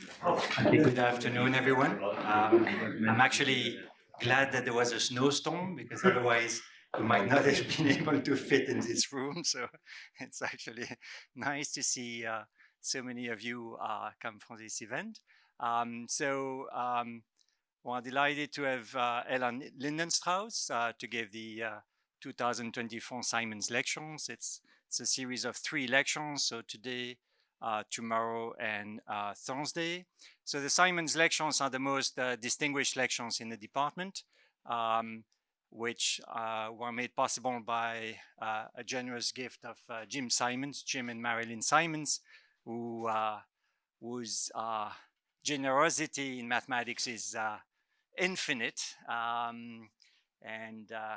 Okay, good afternoon, everyone. I'm actually glad that there was a snowstorm because otherwise we might not have been able to fit in this room. So it's actually nice to see so many of you come from this event. We're delighted to have Elon Lindenstrauss to give the 2024 Simons Lectures. It's a series of 3 lectures. So today, tomorrow, and Thursday. So the Simons Lectures are the most distinguished lectures in the department, which were made possible by a generous gift of Jim and Marilyn Simons, whose generosity in mathematics is infinite.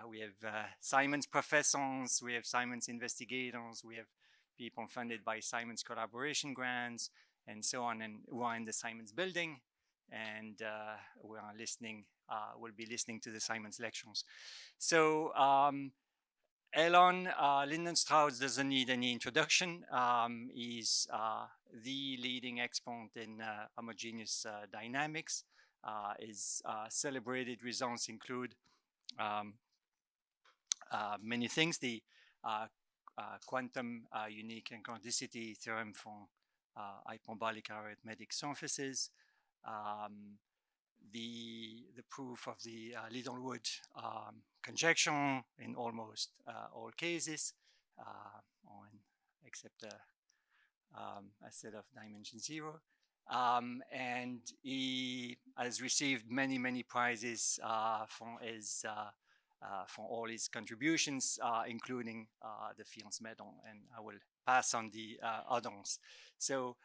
We have Simons professors, we have Simons investigators, we have people funded by Simons collaboration grants, and so on, and who are in the Simons building, and we are listening. We'll be listening to the Simons lectures. So Elon Lindenstrauss doesn't need any introduction. He's the leading expert in homogeneous dynamics. His celebrated results include many things: the quantum unique incompleticity theorem for hyperbolic arithmetic surfaces, the proof of the Littlewood conjecture in almost all cases, except a set of dimension 0. And he has received many prizes for all his contributions, including the Fields Medal, and I will pass on the others. So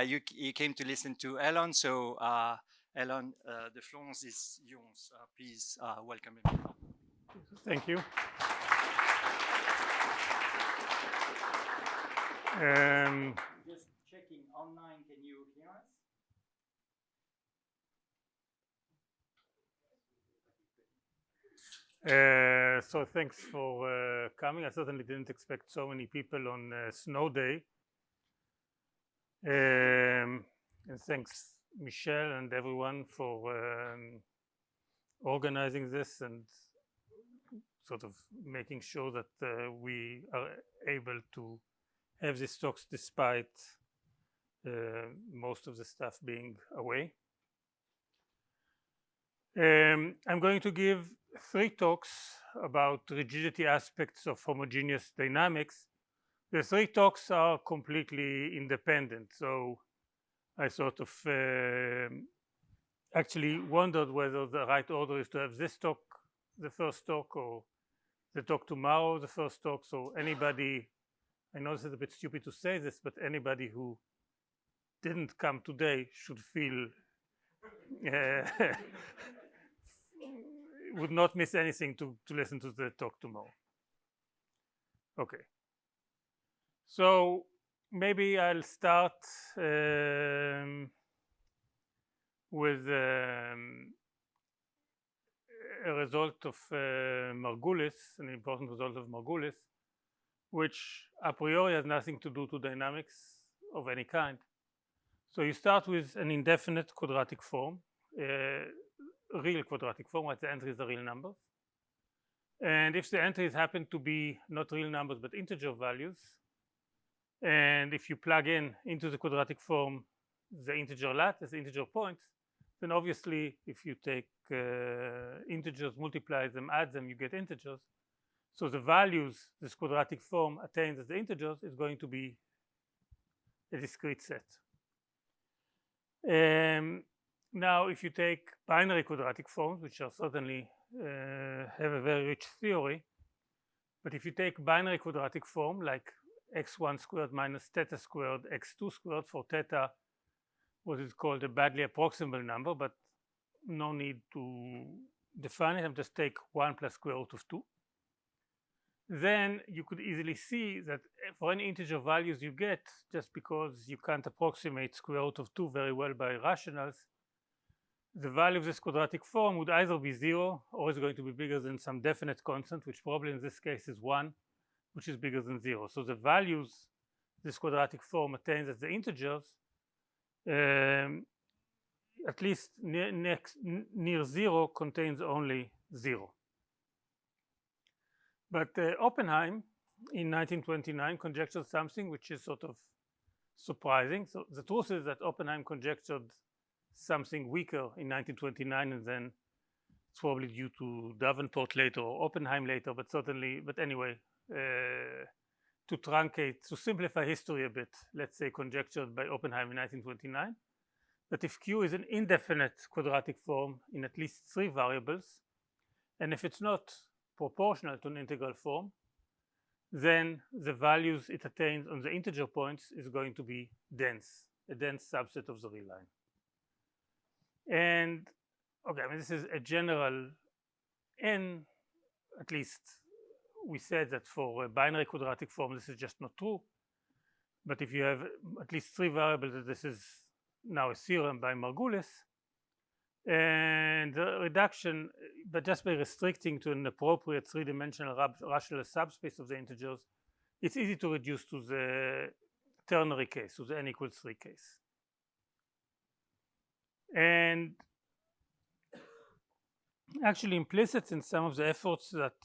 you came to listen to Elon, so Elon, the floor is yours. Please welcome him. Thank you. Just checking online, can you hear us? So thanks for coming. I certainly didn't expect so many people on snow day. And thanks, Michelle and everyone, for organizing this and sort of making sure that we are able to have these talks despite most of the stuff being away. I'm going to give 3 talks about rigidity aspects of homogeneous dynamics. The 3 talks are completely independent, so I sort of actually wondered whether the right order is to have this talk the first talk, or the talk tomorrow the first talk. So anybody, I know this is a bit stupid to say this, but anybody who didn't come today should feel would not miss anything to listen to the talk tomorrow. Okay, so maybe I'll start with a result of Margulis, an important result of Margulis, which a priori has nothing to do to dynamics of any kind. So you start with an indefinite quadratic form, real quadratic form, where the entries are real numbers. And if the entries happen to be not real numbers but integer values, and if you plug into the quadratic form the integer lattice, the integer points, then obviously if you take integers, multiply them, add them, you get integers. So the values this quadratic form attains as the integers is going to be a discrete set. Now, if you take binary quadratic forms, which are certainly have a very rich theory, but if you take binary quadratic form like x1 squared minus theta squared x2 squared, for theta what is called a badly approximable number, but no need to define it, and just take 1 plus square root of 2, then you could easily see that for any integer values you get, just because you can't approximate square root of 2 very well by rationals, the value of this quadratic form would either be 0 or is going to be bigger than some definite constant, which probably in this case is 1, which is bigger than 0. So the values this quadratic form attains as the integers at least near zero contains only zero. But Oppenheim in 1929 conjectured something which is sort of surprising. So the truth is that Oppenheim conjectured something weaker in 1929, and then it's probably due to Davenport later or Oppenheim later, but certainly, but anyway, to truncate, to simplify history a bit, let's say conjectured by Oppenheim in 1929, that if Q is an indefinite quadratic form in at least 3 variables, and if it's not proportional to an integral form, then the values it attains on the integer points is going to be dense, a dense subset of the real line. And okay, I mean, this is a general, and at least we said that for a binary quadratic form this is just not true, but if you have at least 3 variables, this is now a theorem by Margulis. And the reduction, but just by restricting to an appropriate 3-dimensional rational subspace of the integers, it's easy to reduce to the ternary case, to the n equals 3 case. And actually implicit in some of the efforts that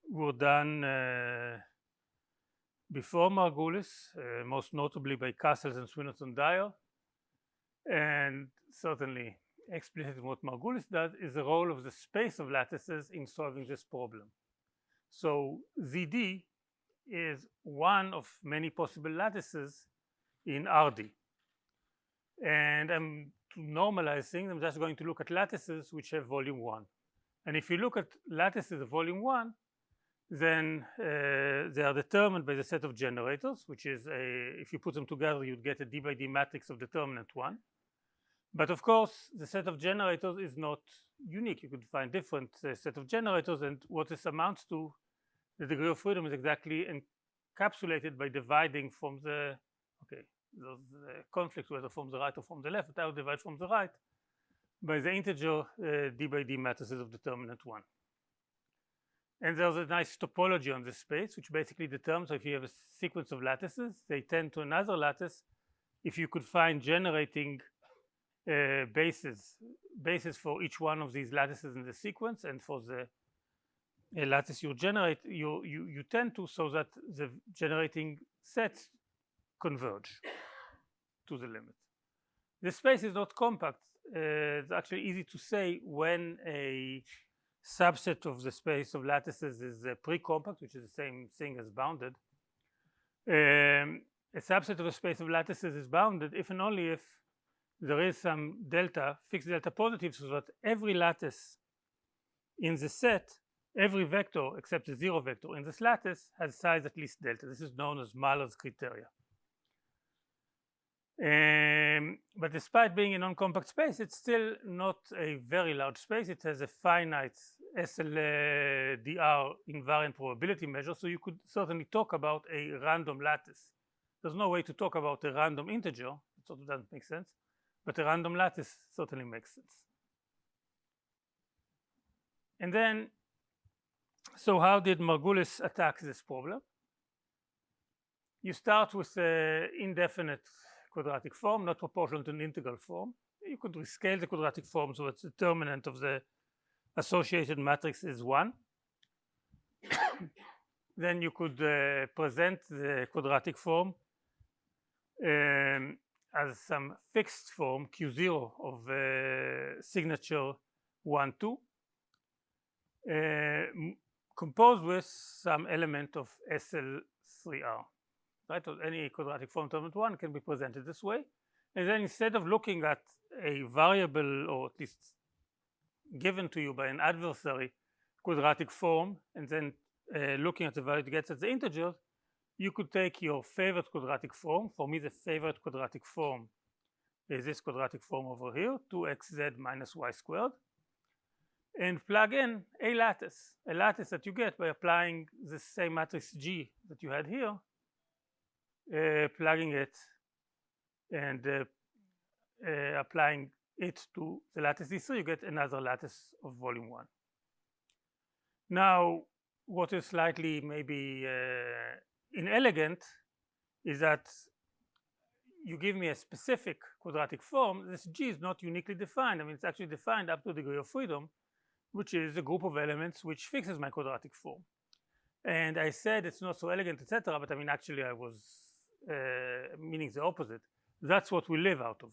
were done before Margulis, most notably by Castles and Swinnerton-Dyer, and certainly explicit in what Margulis does, is the role of the space of lattices in solving this problem. So ZD is one of many possible lattices in RD. And to normalize things, I'm just going to look at lattices which have volume 1. And if you look at lattices of volume 1, then they are determined by the set of generators, which is if you put them together, you'd get a D by D matrix of determinant 1. But of course, the set of generators is not unique. You could find different set of generators, and what this amounts to, the degree of freedom, is exactly encapsulated by dividing from the, okay, the conflict whether from the right or from the left, but I will divide from the right by the integer D by D matrices of determinant 1. And there's a nice topology on this space, which basically determines if you have a sequence of lattices, they tend to another lattice. If you could find generating bases for each one of these lattices in the sequence, and for the lattice you generate, you tend to, so that the generating sets converge to the limit. The space is not compact. It's actually easy to say when a subset of the space of lattices is pre-compact, which is the same thing as bounded. A subset of a space of lattices is bounded if and only if there is some delta, fixed delta positive, so that every lattice in the set, every vector except the 0 vector in this lattice has size at least delta. This is known as Mahler's criteria. But despite being a non-compact space, it's still not a very large space. It has a finite SLDR invariant probability measure, so you could certainly talk about a random lattice. There's no way to talk about a random integer, it sort of doesn't make sense, but a random lattice certainly makes sense. And then, so how did Margulis attack this problem? You start with an indefinite quadratic form, not proportional to an integral form. You could rescale the quadratic form so that the determinant of the associated matrix is 1. Then you could present the quadratic form as some fixed form Q0 of signature 1, 2, composed with some element of SL3R. Right? So any quadratic form determinant 1 can be presented this way. And then instead of looking at a variable, or at least given to you by an adversary quadratic form, and then looking at the value it gets at the integers, you could take your favorite quadratic form. For me, the favorite quadratic form is this quadratic form over here, 2xz minus y squared, and plug in a lattice that you get by applying the same matrix G that you had here, plugging it and applying it to the lattice D3, you get another lattice of volume 1. Now, what is slightly maybe inelegant is that you give me a specific quadratic form, this G is not uniquely defined. I mean, it's actually defined up to a degree of freedom, which is a group of elements which fixes my quadratic form. And I said it's not so elegant, etc., but I mean, actually I was meaning the opposite. That's what we live out of.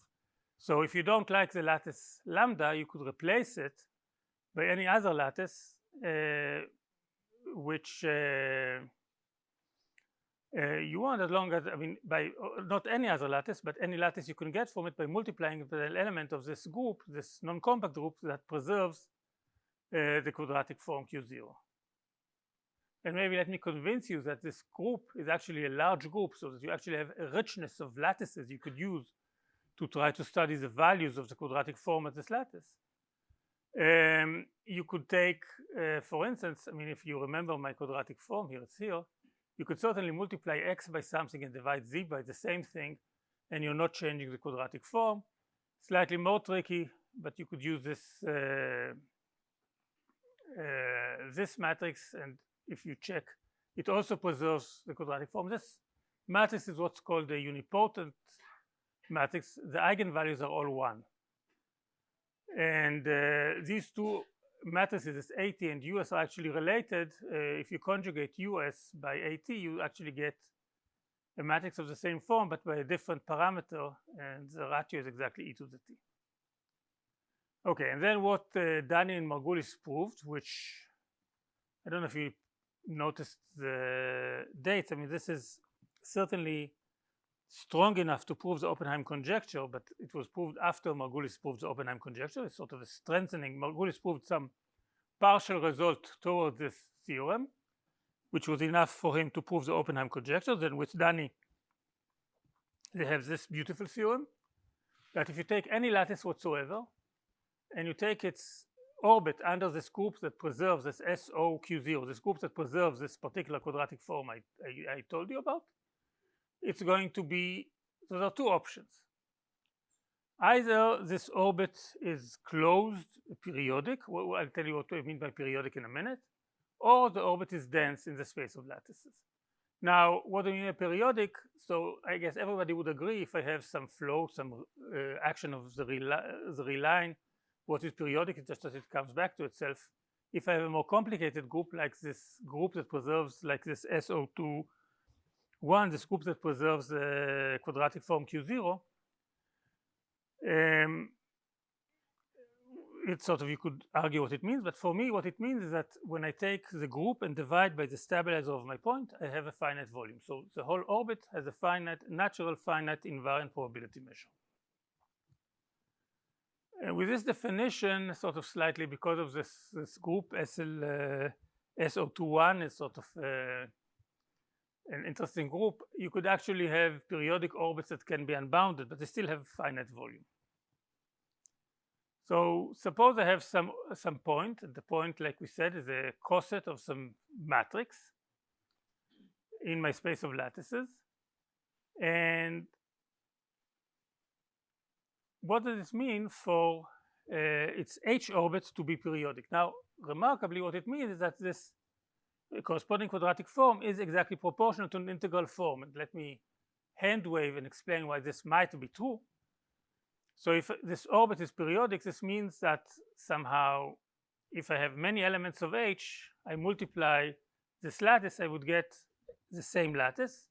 So if you don't like the lattice lambda, you could replace it by any other lattice which you want, as long as, I mean, by not any other lattice, but any lattice you can get from it by multiplying the element of this group, this non-compact group that preserves the quadratic form Q0. And maybe let me convince you that this group is actually a large group, so that you actually have a richness of lattices you could use to try to study the values of the quadratic form at this lattice. You could take, for instance, I mean, if you remember my quadratic form here, it's here, you could certainly multiply x by something and divide z by the same thing, and you're not changing the quadratic form. Slightly more tricky, but you could use this this matrix, and if you check, it also preserves the quadratic form. This matrix is what's called a unipotent matrix. The eigenvalues are all 1. And these two matrices, AT and US, are actually related. If you conjugate US by AT, you actually get a matrix of the same form, but by a different parameter, and the ratio is exactly e to the t. Okay, and then what Danny and Margulis proved, which I don't know if you noticed the dates. I mean, this is certainly strong enough to prove the Oppenheim conjecture, but it was proved after Margulis proved the Oppenheim conjecture. It's sort of a strengthening. Margulis proved some partial result toward this theorem, which was enough for him to prove the Oppenheim conjecture. Then with Danny, they have this beautiful theorem that if you take any lattice whatsoever and you take its orbit under this group that preserves this SOQ0, this group that preserves this particular quadratic form I told you about, it's going to be, so there are two options. Either this orbit is closed, periodic, I'll tell you what I mean by periodic in a minute, or the orbit is dense in the space of lattices. Now, what do you mean by periodic? So I guess everybody would agree if I have some flow, some action of the real line, what is periodic? It's just that it comes back to itself. If I have a more complicated group like this group that preserves, like this SO2, this group that preserves the quadratic form Q0, it's sort of, you could argue what it means, but for me what it means is that when I take the group and divide by the stabilizer of my point, I have a finite volume. So the whole orbit has a finite, natural finite invariant probability measure. And with this definition, sort of slightly because of this group SO21 is sort of an interesting group, you could actually have periodic orbits that can be unbounded, but they still have finite volume. So suppose I have some point, and the point, like we said, is a coset of some matrix in my space of lattices. And what does this mean for its H orbit to be periodic? Now, remarkably, what it means is that this corresponding quadratic form is exactly proportional to an integral form. And let me hand wave and explain why this might be true. So if this orbit is periodic, this means that somehow if I have many elements of H, I multiply this lattice, I would get the same lattice.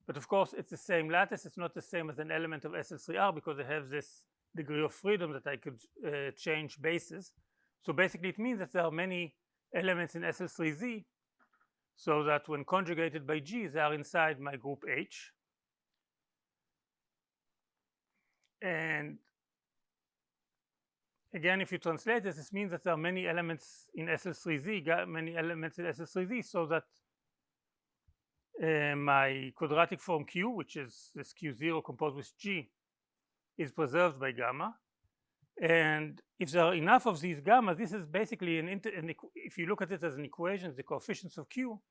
But of course, it's the same lattice. It's not the same as an element of SL3R because I have this degree of freedom that I could change bases. So basically, it means that there are many elements in SL3Z, so that when conjugated by G, they are inside my group H. And again, if you translate this, this means that there are many elements in SL3Z, many elements in SL3Z, so that my quadratic form Q, which is this Q0 composed with G, is preserved by gamma. And if there are enough of these gamma, this is basically if you look at it as an equation, the coefficients of Q,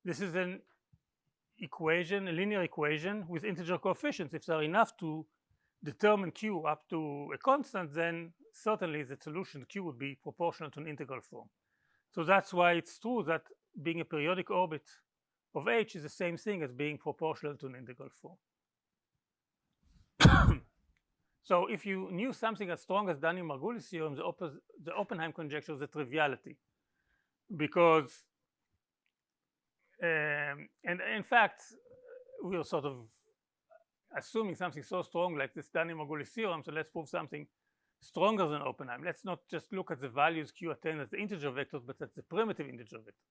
this is an equation, a linear equation with integer coefficients. If there are enough to determine Q up to a constant, then certainly the solution Q would be proportional to an integral form. So that's why it's true that being a periodic orbit of H is the same thing as being proportional to an integral form. So if you knew something as strong as Dani-Margulis theorem, the Oppenheim conjecture is a triviality, because and in fact we are sort of assuming something so strong like this Dani-Margulis theorem, so let's prove something stronger than Oppenheim. Let's not just look at the values q attained as the integer vectors, but at the primitive integer vector,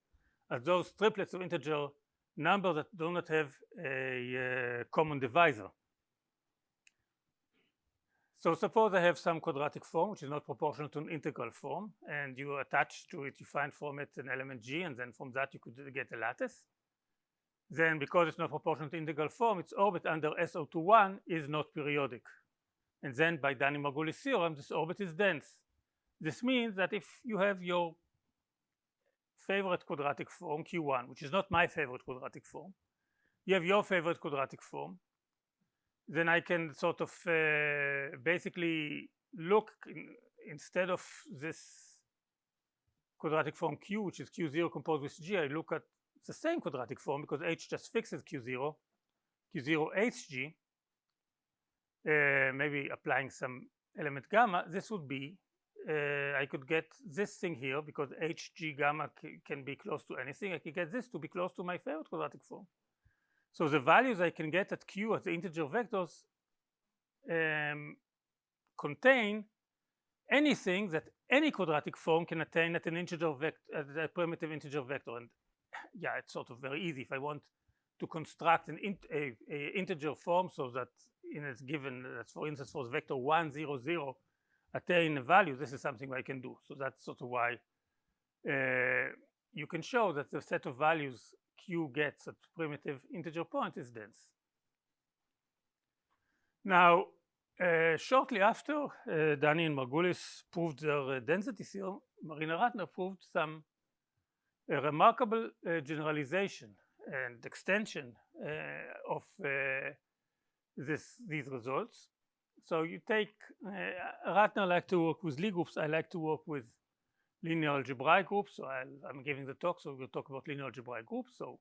as those triplets of integer numbers that do not have a common divisor. So suppose I have some quadratic form which is not proportional to an integral form, and you attach to it, you find from it an element g, and then from that you could get a lattice. Then because it's not proportional to integral form, its orbit under SO21 is not periodic. And then by Dani-Margulis theorem, this orbit is dense. This means that if you have your favorite quadratic form Q1, which is not my favorite quadratic form, you have your favorite quadratic form, then I can sort of basically look instead of this quadratic form Q, which is Q0 composed with G, I look at the same quadratic form because H just fixes Q0 HG, maybe applying some element gamma. This would be I could get this thing here because HG gamma can be close to anything. I could get this to be close to my favorite quadratic form. So the values I can get at Q as the integer vectors contain anything that any quadratic form can attain at an integer vector, at a primitive integer vector. And yeah, it's sort of very easy. If I want to construct an integer form so that in its given, for instance, for the vector 1, 0, 0 attain a value, this is something I can do. So that's sort of why you can show that the set of values Q gets at primitive integer point is dense. Now, shortly after Dani and Margulis proved their density theorem, Marina Ratner proved some remarkable generalization and extension of these results. So you take, Ratner liked to work with Lie groups, I like to work with linear algebraic groups, so I'm giving the talk, so we'll talk about linear algebraic groups. So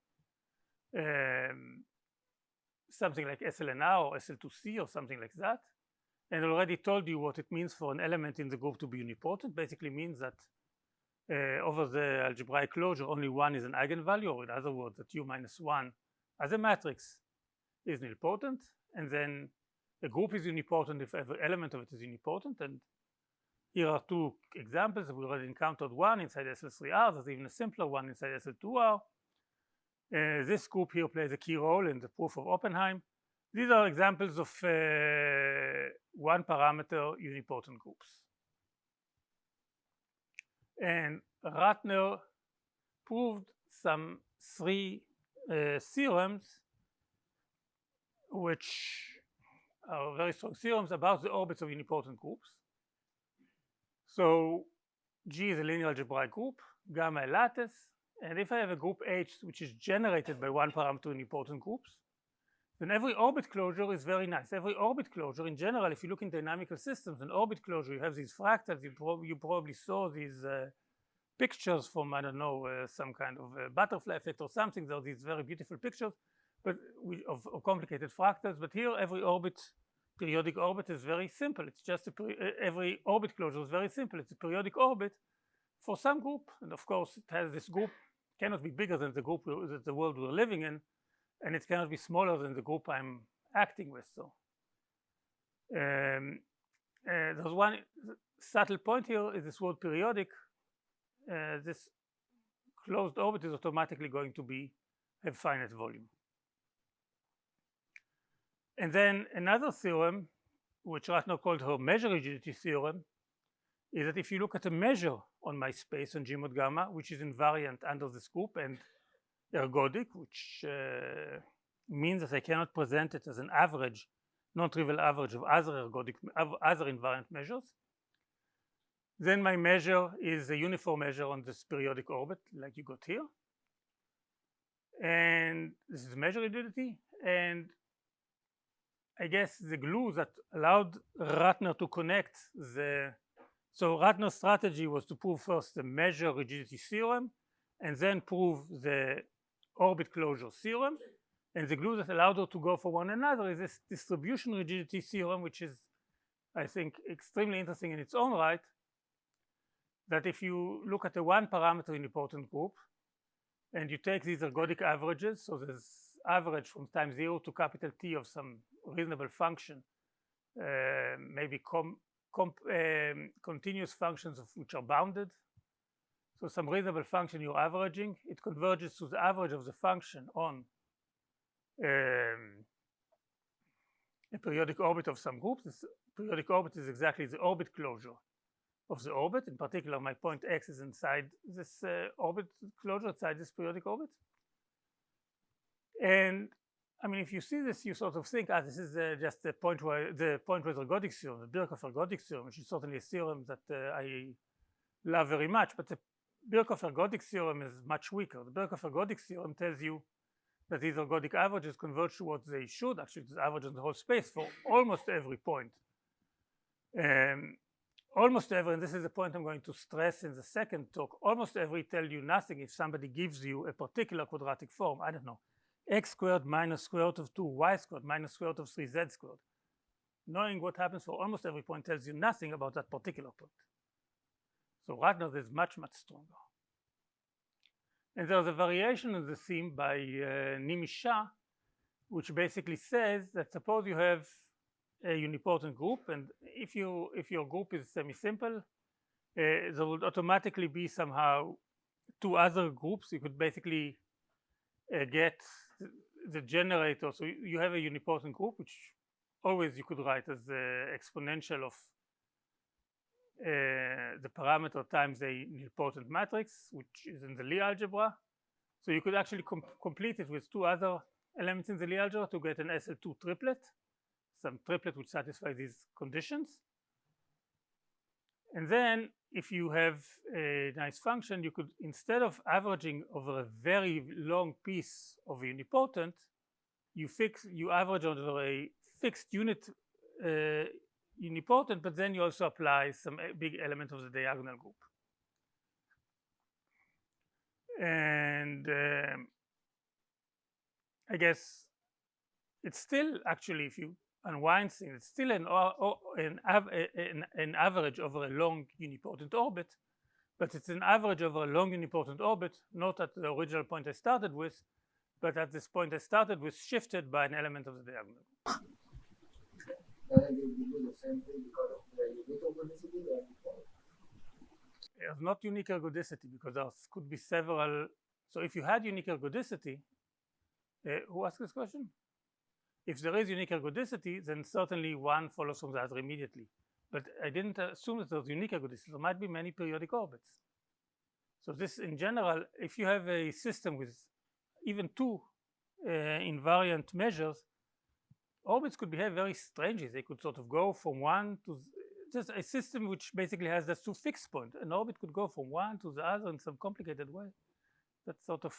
something like SLNR or SL2C or something like that. And I already told you what it means for an element in the group to be unipotent. Basically means that over the algebraic closure only one is an eigenvalue, or in other words that U minus 1 as a matrix is nilpotent, and then the group is unipotent if every element of it is unipotent. And here are two examples. We already encountered one inside SL3R. There's even a simpler one inside SL2R. This group here plays a key role in the proof of Oppenheim. These are examples of one parameter unipotent groups. And Ratner proved some three theorems which are very strong theorems about the orbits of unipotent groups. So G is a linear algebraic group, gamma a lattice, and if I have a group H which is generated by one parameter unipotent groups, then every orbit closure is very nice. Every orbit closure in general, if you look in dynamical systems, an orbit closure, you have these fractals. You probably saw these pictures from, I don't know, some kind of butterfly effect or something. There are these very beautiful pictures but of complicated fractals. But here every orbit, periodic orbit, is very simple. It's just every orbit closure is very simple. It's a periodic orbit for some group, and of course it has this group cannot be bigger than the group that the world we're living in, and it cannot be smaller than the group I'm acting with. So there's one subtle point here is this word periodic. This closed orbit is automatically going to have finite volume. And then another theorem, which Ratner called her measure rigidity theorem, is that if you look at a measure on my space on G mod gamma, which is invariant under this group and ergodic, which means that I cannot present it as an average, non-trivial average of other invariant measures, then my measure is a uniform measure on this periodic orbit like you got here. And this is measure rigidity, and I guess the glue that allowed Ratner to connect so Ratner's strategy was to prove first the measure rigidity theorem and then prove the orbit closure theorem, and the glue that allowed her to go for one another is this distribution rigidity theorem, which is I think, extremely interesting in its own right, that if you look at a one parameter unipotent group and you take these ergodic averages, so there's average from time 0 to capital T of some reasonable function, maybe continuous functions which are bounded. So some reasonable function you're averaging, it converges to the average of the function on a periodic orbit of some group. This periodic orbit is exactly the orbit closure of the orbit. In particular, my point x is inside this orbit closure, inside this periodic orbit. And I mean, if you see this, you sort of think, this is just the pointwise ergodic theorem, the Birkhoff ergodic theorem, which is certainly a theorem that I love very much. But the Birkhoff ergodic theorem is much weaker. The Birkhoff ergodic theorem tells you that these ergodic averages converge to what they should, actually, the average on the whole space for almost every point. Almost every, and this is the point I'm going to stress in the second talk, almost every tell you nothing if somebody gives you a particular quadratic form. I don't know, x squared minus square root of 2, y squared minus square root of 3, z squared. Knowing what happens for almost every point tells you nothing about that particular point. So Ratner is much, much stronger. And there's a variation of the theme by Nimi Shah, which basically says that suppose you have a unipotent group, and if your group is semi-simple, there would automatically be somehow two other groups. You could basically get the generator. So you have a unipotent group, which always you could write as the exponential of the parameter times a nilpotent matrix, which is in the Lie algebra. So you could actually complete it with two other elements in the Lie algebra to get an SL2 triplet, some triplet which satisfy these conditions. And then if you have a nice function, you could, instead of averaging over a very long piece of unipotent, you average over a fixed unit unipotent, but then you also apply some big element of the diagonal group. And I guess it's still, actually, if you unwind things, it's still an average over a long unipotent orbit, but it's an average over a long unipotent orbit, not at the original point I started with, but at this point I started with shifted by an element of the diagonal group. It's not unique ergodicity, because there could be several. So if you had unique ergodicity, who asked this question? If there is unique ergodicity, then certainly one follows from the other immediately. But I didn't assume that there's unique ergodicity. There might be many periodic orbits. So this, in general, if you have a system with even two invariant measures, orbits could behave very strangely. They could sort of go from one to just a system which basically has those two fixed points. An orbit could go from one to the other in some complicated way. That's sort of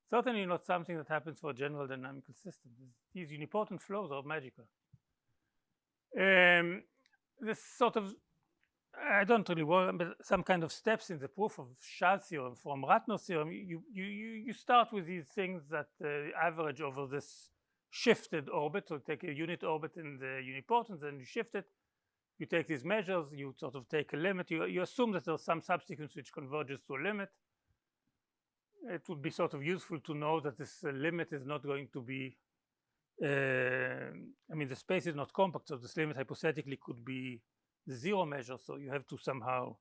certainly not something that happens for a general dynamical system. These unipotent flows are magical. This sort of, I don't really want, but some kind of steps in the proof of Shah's theorem from Ratner's theorem. You start with these things that average over this shifted orbit. So take a unit orbit in the unipotent, then you shift it. You take these measures, you sort of take a limit. You assume that there's some subsequence which converges to a limit. It would be sort of useful to know that this limit is not going to be, I mean, the space is not compact, so this limit hypothetically could be the zero measure. So you have to somehow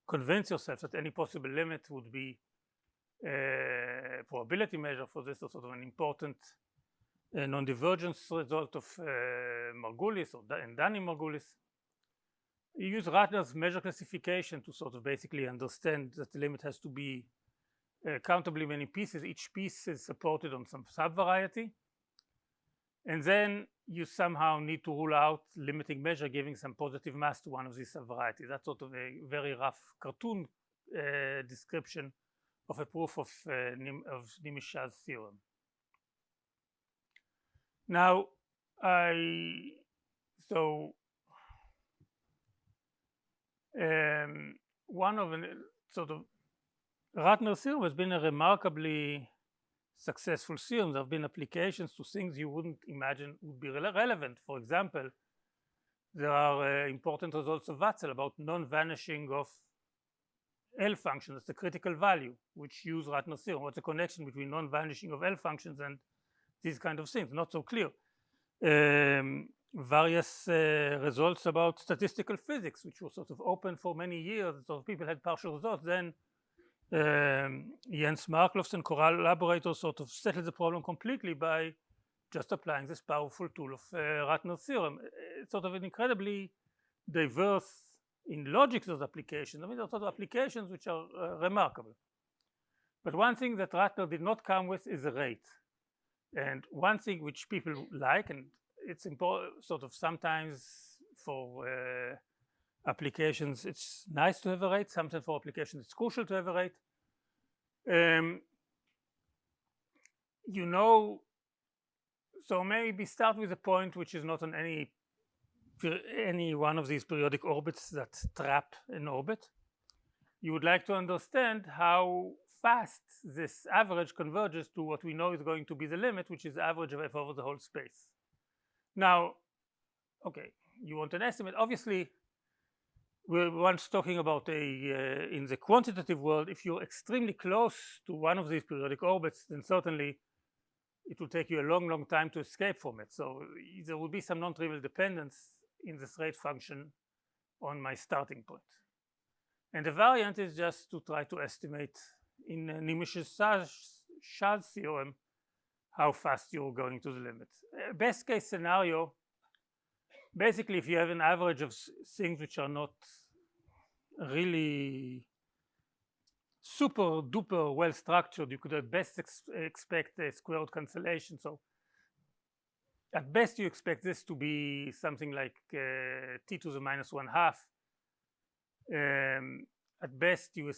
convince yourself that any possible limit would be a probability measure for this, or sort of an important non-divergence result of Margulis and Dani-Margulis. You use Ratner's measure classification to sort of basically understand that the limit has to be countably many pieces. Each piece is supported on some subvariety, and then you somehow need to rule out limiting measure giving some positive mass to one of these subvarieties. That's sort of a very rough cartoon description of a proof of Nimi Shah's theorem. Now, one of the sort of Ratner's theorem has been a remarkably successful theorem. There have been applications to things you wouldn't imagine would be relevant. For example, there are important results of Watzel about non-vanishing of L functions. That's the critical value, which use Ratner's theorem. What's the connection between non-vanishing of L functions and these kind of things? Not so clear. Various results about statistical physics, which were sort of open for many years, so people had partial results. Then Jens Markloffs and collaborators sort of settled the problem completely by just applying this powerful tool of Ratner's theorem. It's sort of an incredibly diverse in logic, those applications. I mean, there are sort of applications which are remarkable. But one thing that Ratner did not come with is a rate. And one thing which people like, and it's important, sort of sometimes for applications it's nice to have a rate, sometimes for applications it's crucial to have a rate. You know, so maybe start with a point which is not on any one of these periodic orbits that trap an orbit. You would like to understand how fast this average converges to what we know is going to be the limit, which is the average of f over the whole space. Now, okay, you want an estimate. Obviously, we were once talking about in the quantitative world, if you're extremely close to one of these periodic orbits, then certainly it will take you a long time to escape from it. So there will be some non-trivial dependence in this rate function on my starting point. And the variant is just to try to estimate in Nimish-Schall's theorem how fast you're going to the limit. Best case scenario, basically if you have an average of things which are not really super duper well structured, you could at best expect a square root cancellation. So at best you expect this to be something like t to the minus 1/2. At best you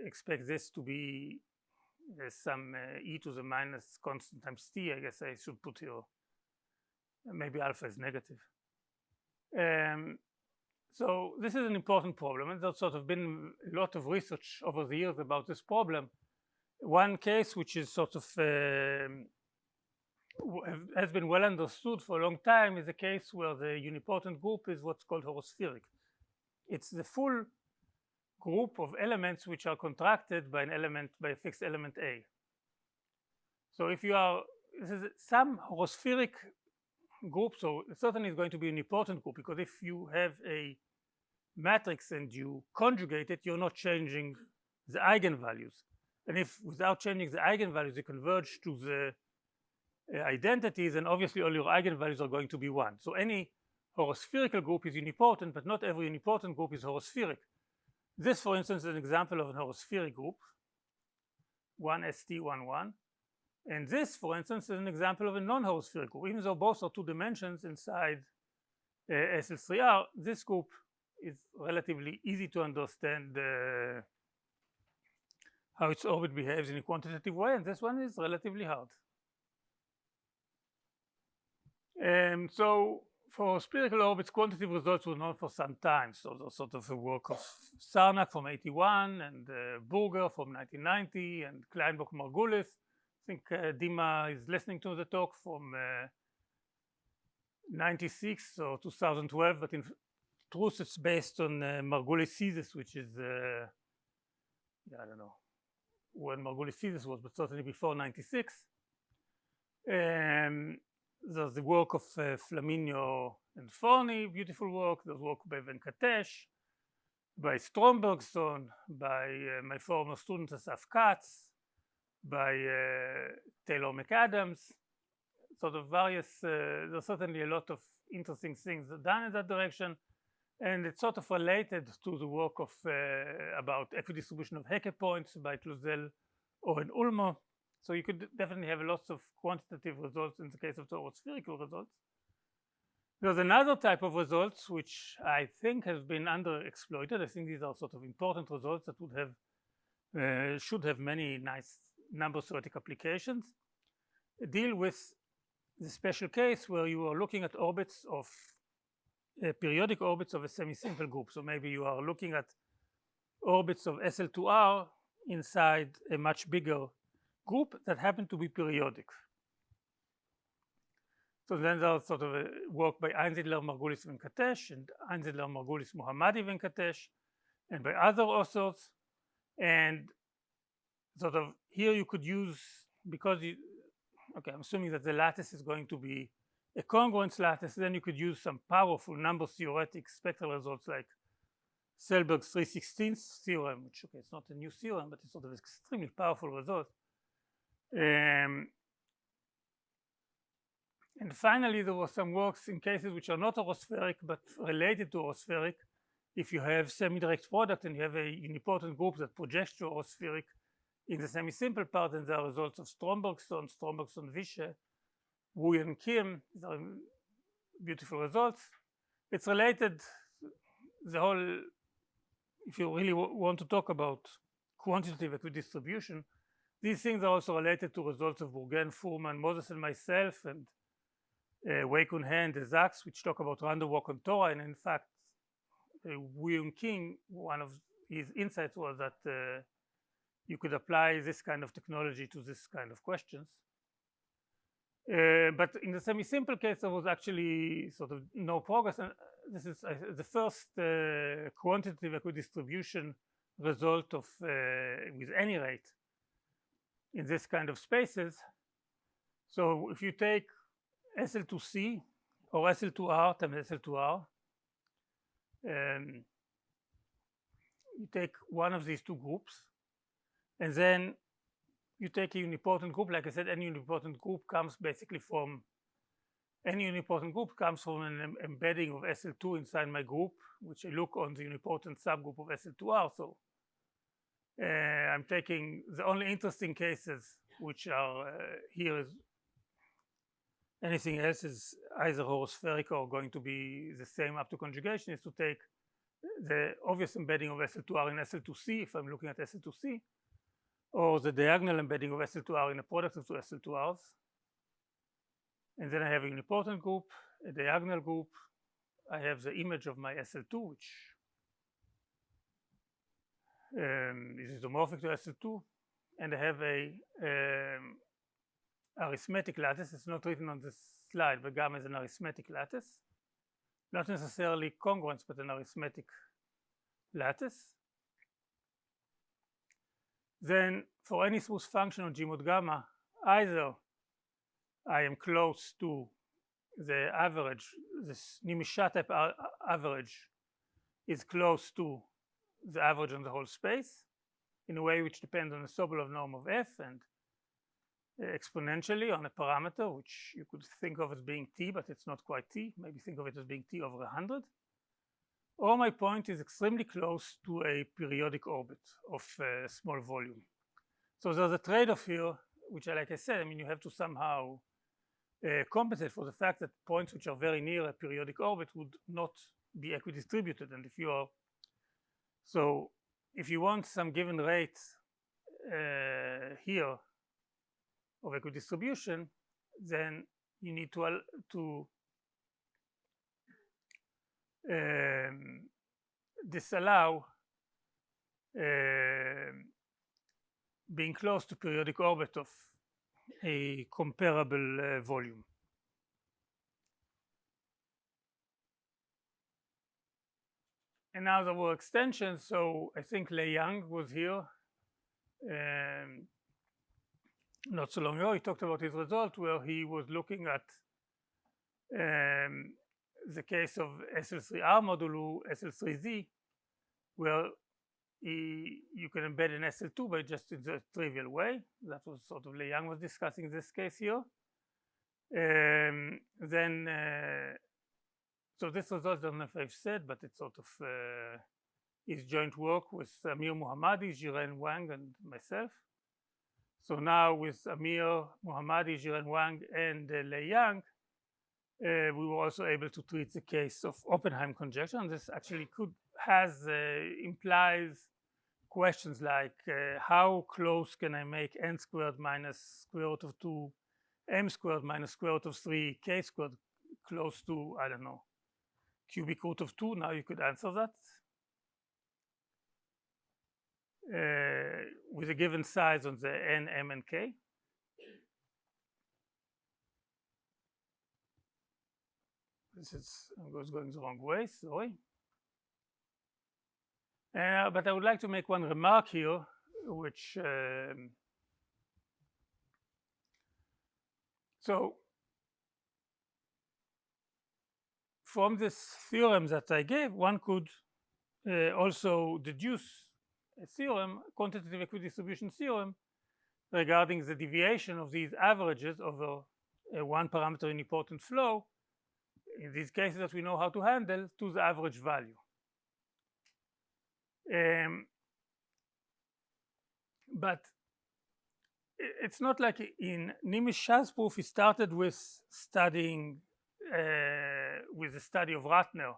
expect this to be some e to the minus constant times t. I guess I should put here, maybe alpha is negative. So this is an important problem, and there's sort of been a lot of research over the years about this problem. One case which is sort of has been well understood for a long time is a case where the unipotent group is what's called horospheric. It's the full group of elements which are contracted by a fixed element A. So if you are, this is some horospheric group, so it certainly is going to be a unipotent group, because if you have a matrix and you conjugate it, you're not changing the eigenvalues. And if without changing the eigenvalues you converge to the identities, then obviously all your eigenvalues are going to be 1. So any horospherical group is unipotent, but not every unipotent group is horospheric. This, for instance, is an example of an horospheric group, 1st11, and this, for instance, is an example of a non-horospheric group. Even though both are 2 dimensions inside SL3R, this group is relatively easy to understand how its orbit behaves in a quantitative way, and this one is relatively hard. So for spherical orbits, quantitative results were known for some time. So there's sort of a work of Sarnak from 81 and Burger from 1990 and Kleinbock-Margulis. I think Dima is listening to the talk from 96 or 2012, but in truth it's based on Margulis' thesis, which is, I don't know when Margulis' thesis was, but certainly before 96. There's the work of Flaminio and Forni, beautiful work. There's work by Venkatesh, by Strombergson, by my former student Asaf Katz, by Taylor McAdams. Sort of various, there's certainly a lot of interesting things done in that direction, and it's sort of related to the work of about equidistribution of Hecke points by Clausel or in Ulmer. So you could definitely have lots of quantitative results in the case of the spherical results. There's another type of results which I think has been underexploited. I think these are sort of important results that would have should have many nice number theoretic applications. Deal with the special case where you are looking at orbits of periodic orbits of a semi-simple group. So maybe you are looking at orbits of SL2R inside a much bigger group that happen to be periodic. So then there's sort of a work by Einzidler, Margulis, Venkatesh, and Einzidler, Margulis, Mohammadi, Venkatesh, and by other authors. And sort of here you could use, because okay, I'm assuming that the lattice is going to be a congruence lattice, then you could use some powerful number theoretic spectral results like Selberg's 3/16 theorem, which, okay, it's not a new theorem, but it's sort of an extremely powerful result. And finally, there were some works in cases which are not orospheric but related to orospheric. If you have semi-direct product and you have a unipotent group that projects to orospheric in the semi-simple part, then there are results of Strombergson, Vische, Wu and Kim. These are beautiful results. It's related, the whole, if you really want to talk about quantitative equidistribution, these things are also related to results of Bourgain, Fuhrman, Moses, and myself, and Wei Kun He and the Zaks, which talk about random walk on Torah. And in fact, William King, one of his insights was that you could apply this kind of technology to this kind of questions. But in the semi-simple case, there was actually sort of no progress. And this is the first quantitative equidistribution result of with any rate in this kind of spaces. So if you take SL2C or SL2R times SL2R, you take one of these two groups, and then you take a unipotent group. Like I said, any unipotent group comes basically from an embedding of SL2 inside my group, which I look on the unipotent subgroup of SL2R. So I'm taking the only interesting cases, which are here, is anything else is either horospheric or going to be the same up to conjugation, is to take the obvious embedding of SL2R in SL2C if I'm looking at SL2C, or the diagonal embedding of SL2R in a product of two SL2Rs. And then I have a unipotent group, a diagonal group. I have the image of my SL2, which is isomorphic to SL2, and I have a arithmetic lattice. It's not written on this slide, but gamma is an arithmetic lattice, not necessarily congruence, but an arithmetic lattice. Then for any smooth function on G mod gamma, either I am close to the average, this Nimisha type average is close to the average on the whole space in a way which depends on the Sobolev norm of F, and exponentially on a parameter which you could think of as being t, but it's not quite t. Maybe think of it as being t over 100. Or my point is extremely close to a periodic orbit of small volume. So there's a trade-off here, which, like I said, I mean, you have to somehow compensate for the fact that points which are very near a periodic orbit would not be equidistributed. And if you are, so if you want some given rate here of equidistribution, then you need to disallow being close to periodic orbit of a comparable volume. And now there were extensions. So I think Lei Yang was here not so long ago. He talked about his result where he was looking at the case of SL3R modulo SL3Z, where you can embed an SL2 by just in the trivial way. That was sort of Lei Yang was discussing this case here. So this result, I don't know if I've said, but it's sort of his joint work with Amir Mohammadi, Jiren Wang, and myself. So now with Amir Mohammadi, Jiren Wang, and Lei Yang, we were also able to treat the case of Oppenheim conjecture. And this actually implies questions like how close can I make n squared minus square root of 2 m squared minus square root of 3 k squared close to, I don't know, cubic root of 2. Now you could answer that with a given size on the n, m, and k. this is going the wrong way, sorry. But I would like to make one remark here, which so from this theorem that I gave, one could also deduce a theorem, quantitative equidistribution theorem, regarding the deviation of these averages over a one parameter unipotent flow, in these cases that we know how to handle, to the average value. But it's not like in Nimish-Shah's proof, he started with studying with the study of Ratner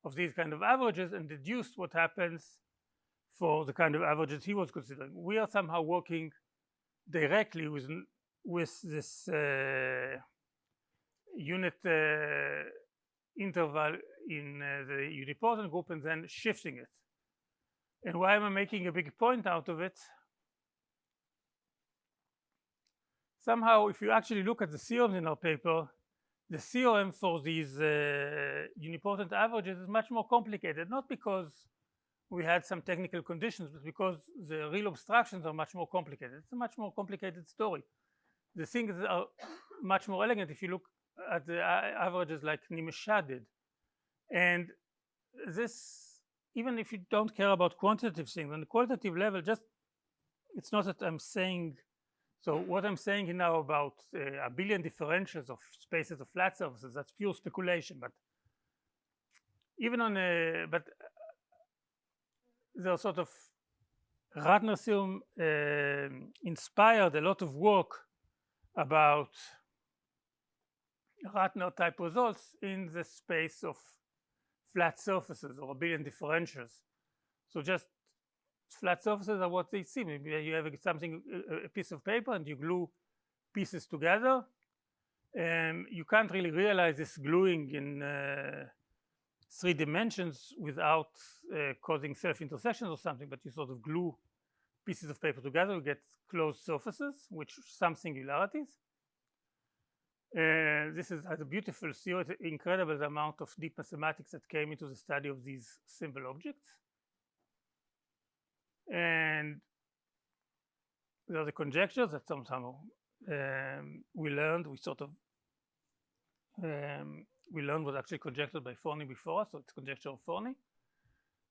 of these kind of averages and deduced what happens for the kind of averages he was considering. We are somehow working directly with this unit interval in the unipotent group and then shifting it. And why am I making a big point out of it? Somehow, if you actually look at the theorems in our paper, the theorem for these unipotent averages is much more complicated, not because we had some technical conditions, but because the real obstructions are much more complicated. It's a much more complicated story. The things are much more elegant if you look at the averages like Nimish-Shah did. And this, even if you don't care about quantitative things, on the qualitative level, just, it's not that I'm saying, so what I'm saying now about a billion differentials of spaces of flat surfaces, that's pure speculation. But even on a, but the sort of Ratner theorem inspired a lot of work about Ratner type results in the space of flat surfaces or a billion differentials. So just flat surfaces are what they seem. Maybe you have something, a piece of paper, and you glue pieces together, and you can't really realize this gluing in 3 dimensions without causing self-intersections or something, but you sort of glue pieces of paper together, you get closed surfaces, which some singularities. This has a beautiful theory, incredible amount of deep mathematics that came into the study of these simple objects. And there are the conjectures that somehow we learned, we learned was actually conjectured by Forney before us, so it's conjecture of Forney,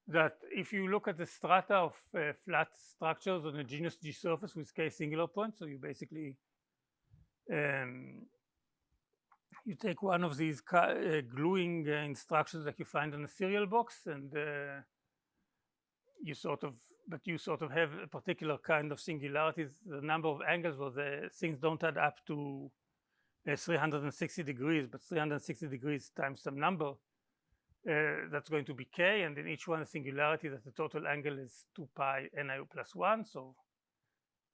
that if you look at the strata of flat structures on a genus G surface with k singular points, so you basically you take one of these gluing instructions that you find in a cereal box, and you sort of have a particular kind of singularities, the number of angles where the things don't add up to 360 degrees, but 360 degrees times some number, that's going to be k, and in each one a singularity that the total angle is 2 pi ni plus 1, so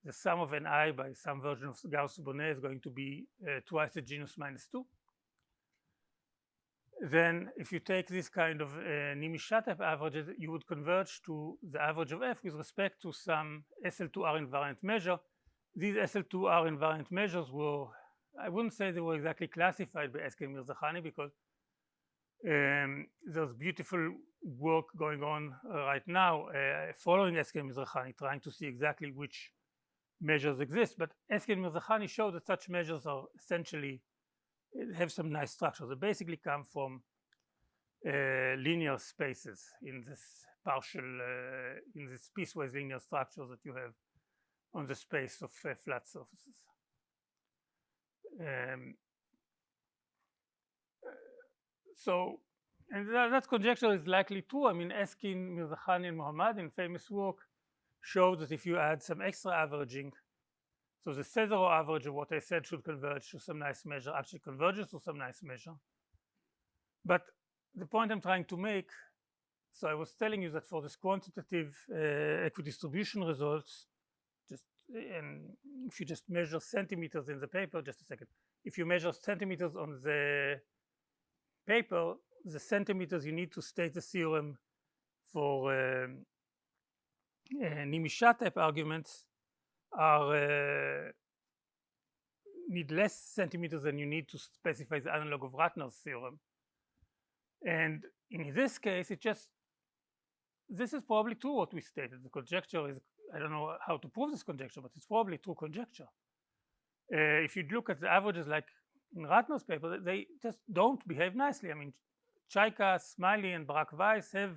the sum of ni by some version of Gauss-Bonnet is going to be twice the genus minus 2. Then if you take this kind of Nimish-Shah type averages, you would converge to the average of f with respect to some SL2R invariant measure. These SL2R invariant measures were, I wouldn't say they were exactly classified by Esken Mirzakhani, because there's beautiful work going on right now following Esken Mirzakhani, trying to see exactly which measures exist. But Esken Mirzakhani showed that such measures are essentially have some nice structures. They basically come from linear spaces in this partial, in this piecewise linear structures that you have on the space of flat surfaces. So, and that conjecture is likely true. I mean, Eskin, Mirzakhani, and Mohammad in famous work showed that if you add some extra averaging, so the Cesaro average of what I said should converge to some nice measure, actually converges to some nice measure. But the point I'm trying to make, so I was telling you that for this quantitative equidistribution results, and if you just measure centimeters in the paper, just a second, if you measure centimeters on the paper, the centimeters you need to state the theorem for Nimish-Shah type arguments are need less centimeters than you need to specify the analog of Ratner's theorem. And in this case, this is probably true what we stated. The conjecture is, I don't know how to prove this conjecture, but it's probably true conjecture. If you look at the averages like in Ratner's paper, they just don't behave nicely. I mean, Chaika, Smiley, and Barak Weiss have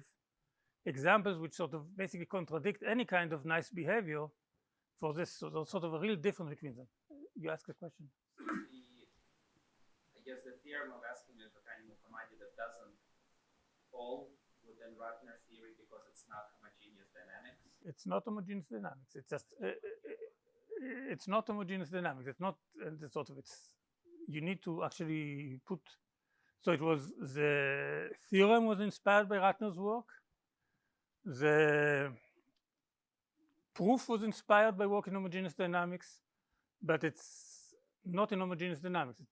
examples which sort of basically contradict any kind of nice behavior for this. So there's sort of a real difference between them. You ask a question. I guess the theorem of asking is the kind of commodity that doesn't fall within Ratner theory because it's not homogeneous dynamics. It's not homogeneous dynamics. It's just it's not homogeneous dynamics. It's not sort of you need to actually put. So it was the theorem was inspired by Ratner's work. The proof was inspired by work in homogeneous dynamics, but it's not in homogeneous dynamics. It's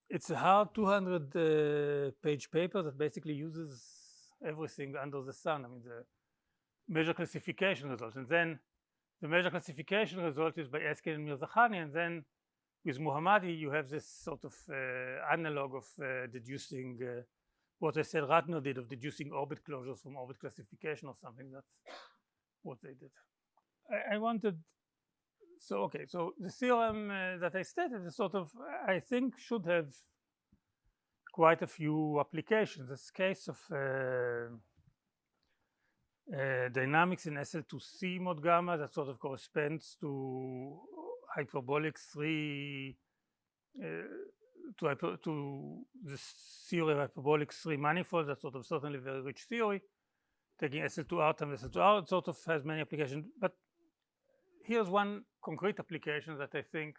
it's a hard 200-page paper that basically uses everything under the sun. I mean, the measure classification result, and then the measure classification result is by Eskel and Mirzakhani, and then with Muhammadi you have this sort of analog of deducing what I said Ratner did of deducing orbit closures from orbit classification or something. That's what they did. I wanted, so okay, so the theorem that I stated is sort of, I think, should have quite a few applications. This case of dynamics in SL2C mod gamma that sort of corresponds to hyperbolic 3 to this theory of hyperbolic 3 manifolds. That's sort of certainly a very rich theory. Taking SL2R times SL2R, it sort of has many applications. But here's one concrete application that I think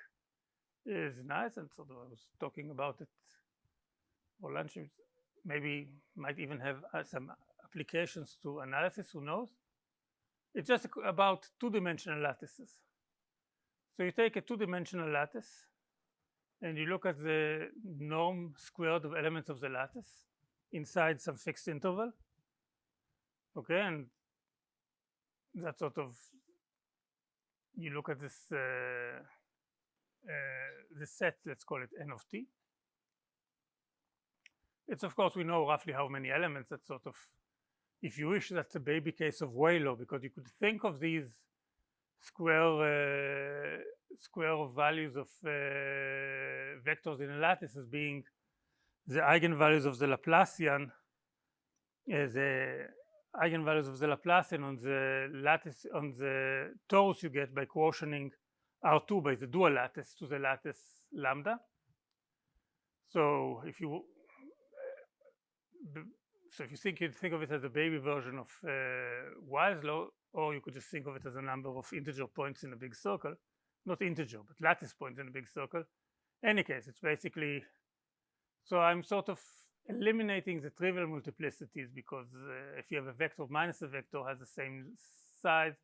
is nice, and sort of I was talking about it for lunch. Maybe might even have some applications to analysis, who knows. It's just about two-dimensional lattices. So you take a two-dimensional lattice and you look at the norm squared of elements of the lattice inside some fixed interval. Okay, and that sort of, you look at this this set, let's call it n of t. It's, of course, we know roughly how many elements. That sort of, if you wish, that's a baby case of Weylo, because you could think of these square values of vectors in a lattice as being the eigenvalues of the Laplacian, the eigenvalues of the Laplacian on the lattice, on the torus you get by quotienting R2 by the dual lattice to the lattice lambda. So if you think of it as a baby version of Wiles' law, or you could just think of it as a number of integer points in a big circle, not integer, but lattice points in a big circle. Any case, it's basically, so I'm sort of eliminating the trivial multiplicities, because if you have a vector minus a vector has the same size,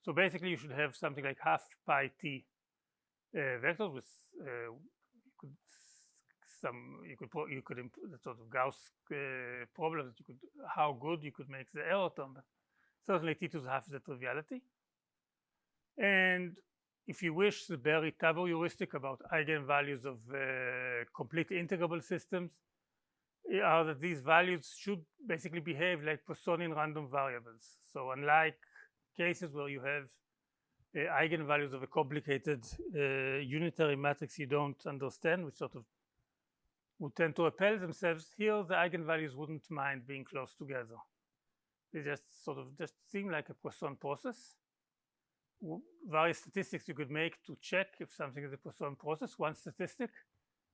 so basically you should have something like half pi t vectors with you could the sort of Gauss problems that you could, how good you could make the error term, but certainly t to the half is a triviality. And if you wish, the Berry-Tabor heuristic about eigenvalues of complete integrable systems are that these values should basically behave like Poissonian random variables. So unlike cases where you have eigenvalues of a complicated unitary matrix you don't understand, which sort of would tend to repel themselves, here the eigenvalues wouldn't mind being close together. They just sort of just seem like a Poisson process. Various statistics you could make to check if something is a Poisson process. One statistic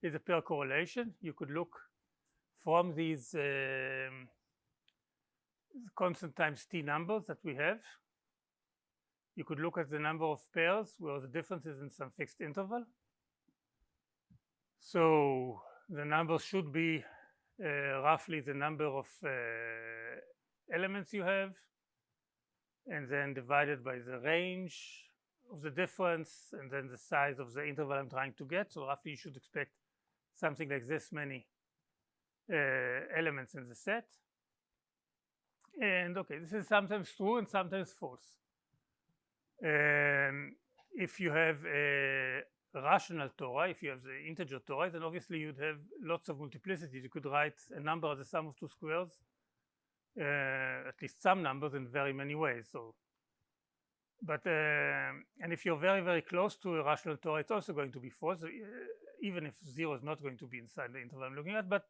is a pair correlation. You could look from these constant times t numbers that we have. You could look at the number of pairs where the difference is in some fixed interval. So the number should be roughly the number of elements you have, and then divided by the range of the difference, and then the size of the interval I'm trying to get. So roughly you should expect something like this many elements in the set. And okay, this is sometimes true and sometimes false. If you have a rational tori, if you have the integer tori, then obviously you'd have lots of multiplicities. You could write a number as the sum of two squares, at least some numbers, in very many ways. So, but and if you're very, very close to a rational tori, it's also going to be false, even if 0 is not going to be inside the interval I'm looking at. But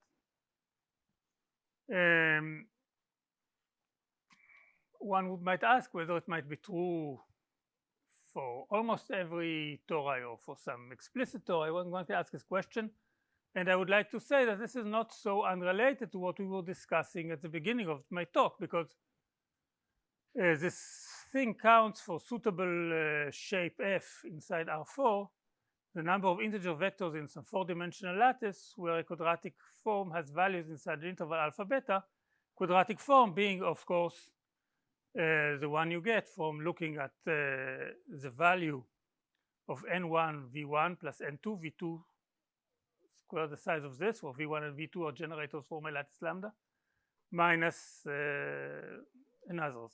one might ask whether it might be true for almost every tori or for some explicit tori. I'm going to ask this question, and I would like to say that this is not so unrelated to what we were discussing at the beginning of my talk, because this thing counts for suitable shape f inside R4, the number of integer vectors in some four-dimensional lattice where a quadratic form has values inside the interval alpha beta, quadratic form being, of course, the one you get from looking at the value of n1 v1 plus n2 v2 square the size of this, where v1 and v2 are generators for my lattice lambda, minus another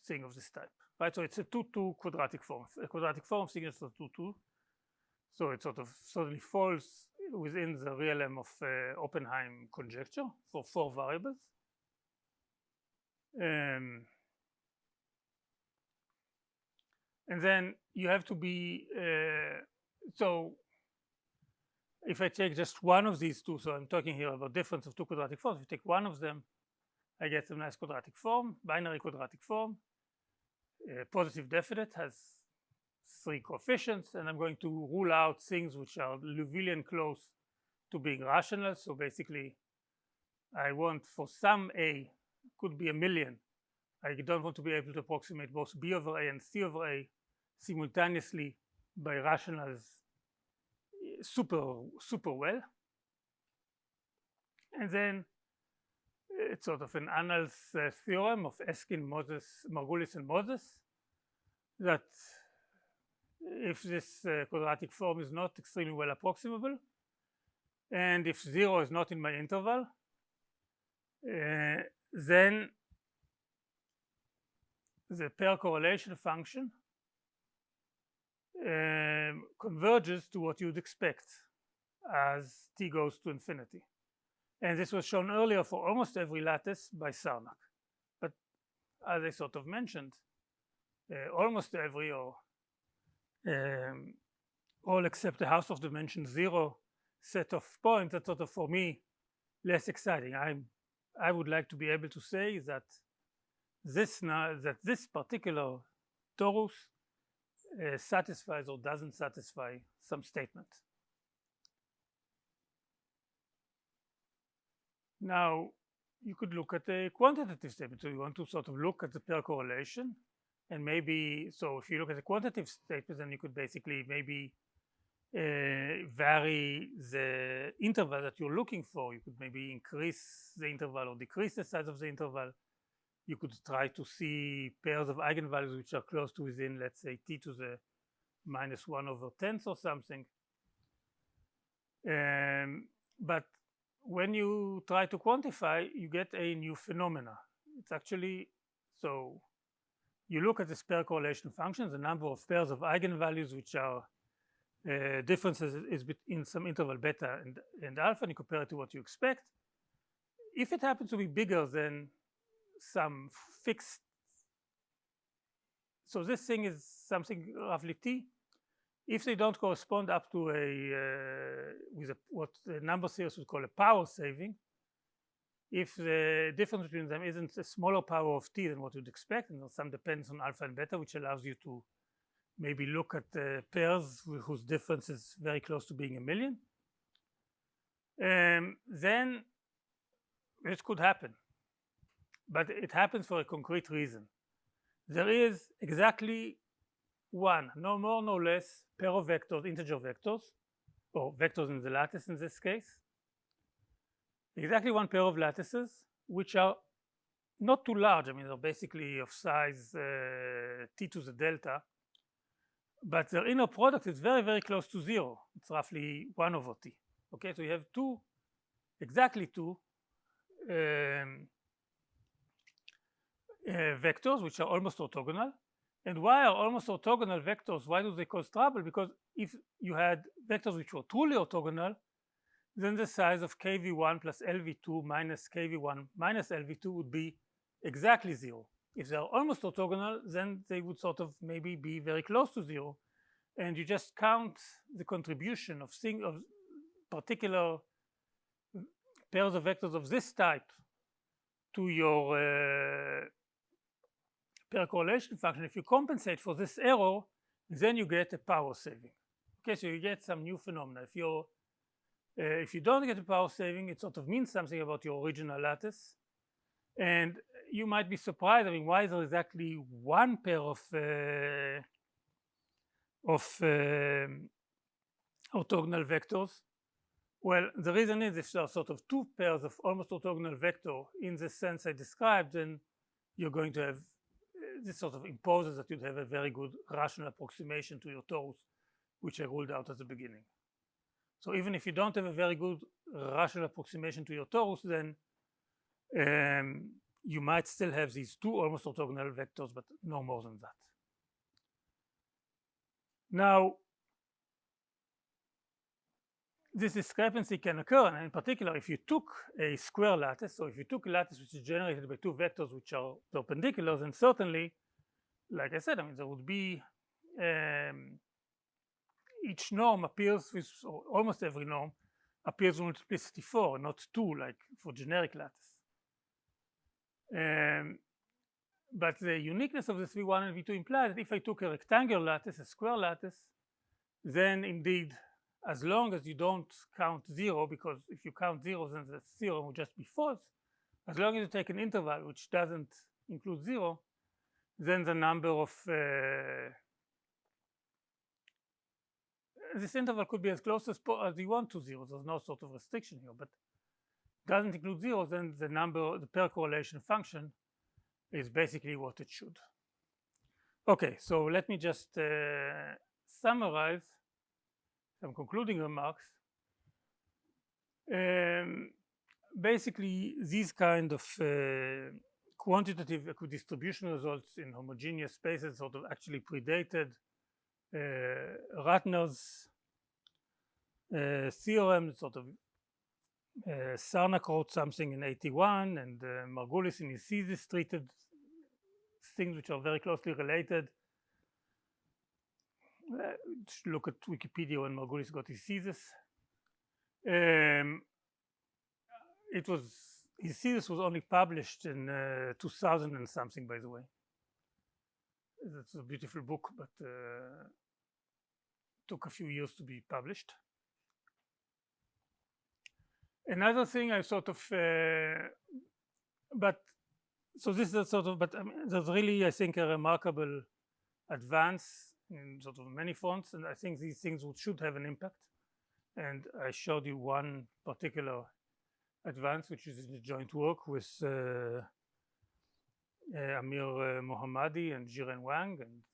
thing of this type, right? So it's a 2-2 quadratic form, a quadratic form signature of 2-2. So it sort of certainly falls within the realm of Oppenheim conjecture for 4 variables. And then you have to be, so if I take just one of these two, so I'm talking here about difference of two quadratic forms, if you take one of them, I get a nice quadratic form, binary quadratic form, positive definite, has 3 coefficients, and I'm going to rule out things which are Liouvillean close to being rational. So basically, I want for some a, could be a million, I don't want to be able to approximate both b over a and c over a simultaneously by rationals super well. And then it's sort of an Annals theorem of Eskin, Moses, Margulis, and Moses, that if this quadratic form is not extremely well approximable, and if 0 is not in my interval, then the pair correlation function converges to what you'd expect as t goes to infinity. And this was shown earlier for almost every lattice by Sarnak. But as I sort of mentioned, almost every, or all except the house of dimension 0 set of points, that's sort of for me less exciting. I would like to be able to say that this particular torus satisfies or doesn't satisfy some statement. Now, you could look at a quantitative statement. So you want to sort of look at the pair correlation, and maybe, so if you look at the quantitative statement, then you could basically maybe vary the interval that you're looking for. You could maybe increase the interval or decrease the size of the interval. You could try to see pairs of eigenvalues which are close to within, let's say, t to the -1/10 or something. But when you try to quantify, you get a new phenomena. It's actually, so you look at this pair correlation function, the number of pairs of eigenvalues which are differences is in some interval beta and alpha, and you compare it to what you expect. If it happens to be bigger than some fixed, so this thing is something roughly t, if they don't correspond up to what the number theorists would call a power saving, if the difference between them isn't a smaller power of t than what you'd expect, and there's some dependence on alpha and beta, which allows you to maybe look at pairs whose difference is very close to being a million, then it could happen. But it happens for a concrete reason. There is exactly one, no more, no less, pair of vectors, integer vectors, or vectors in the lattice in this case, exactly one pair of lattices which are not too large. I mean, they're basically of size t to the delta, but their inner product is very, very close to 0. It's roughly 1/t. Okay, so you have exactly two vectors which are almost orthogonal, And why are almost orthogonal vectors, why do they cause trouble? Because if you had vectors which were truly orthogonal, then the size of kv1 plus lv2 minus kv1 minus lv2 would be exactly 0. If they are almost orthogonal, then they would sort of maybe be very close to 0, and you just count the contribution of particular pairs of vectors of this type to your pair correlation function. If you compensate for this error, then you get a power saving. Okay, so you get some new phenomena. If you don't get a power saving, it sort of means something about your original lattice, and you might be surprised. I mean, why is there exactly one pair of orthogonal vectors? Well, the reason is if there are sort of two pairs of almost orthogonal vector in the sense I described, then you're going to have this sort of imposes that you'd have a very good rational approximation to your torus, which I ruled out at the beginning. So even if you don't have a very good rational approximation to your torus, then you might still have these two almost orthogonal vectors, but no more than that. Now, this discrepancy can occur, and in particular, if you took a square lattice, so if you took a lattice which is generated by two vectors which are perpendicular, then certainly, like I said, I mean, there would be each norm appears with, or almost every norm appears with multiplicity 4, not 2, like for generic lattice. But the uniqueness of this V1 and V2 implies that if I took a rectangular lattice, a square lattice, then indeed, as long as you don't count 0, because if you count 0, then the theorem will just be false. As long as you take an interval which doesn't include 0, then the number of this interval could be as close as you want to 0. There's no sort of restriction here, but doesn't include 0, then the number, the pair correlation function is basically what it should. Okay, so let me just summarize some concluding remarks. Basically, these kind of quantitative equidistribution results in homogeneous spaces sort of actually predated Ratner's theorem. Sort of Sarnak wrote something in 81, and Margulis in his thesis treated things which are very closely related. Look at Wikipedia when Margulis got his thesis. His thesis was only published in 2000 and something, by the way. That's a beautiful book, but took a few years to be published. Another thing I sort of, but so this is sort of, but I mean, there's really, I think, a remarkable advance in sort of many fronts, and I think these things should have an impact. And I showed you one particular advance, which is in the joint work with Amir Mohammadi and Jiren Wang, and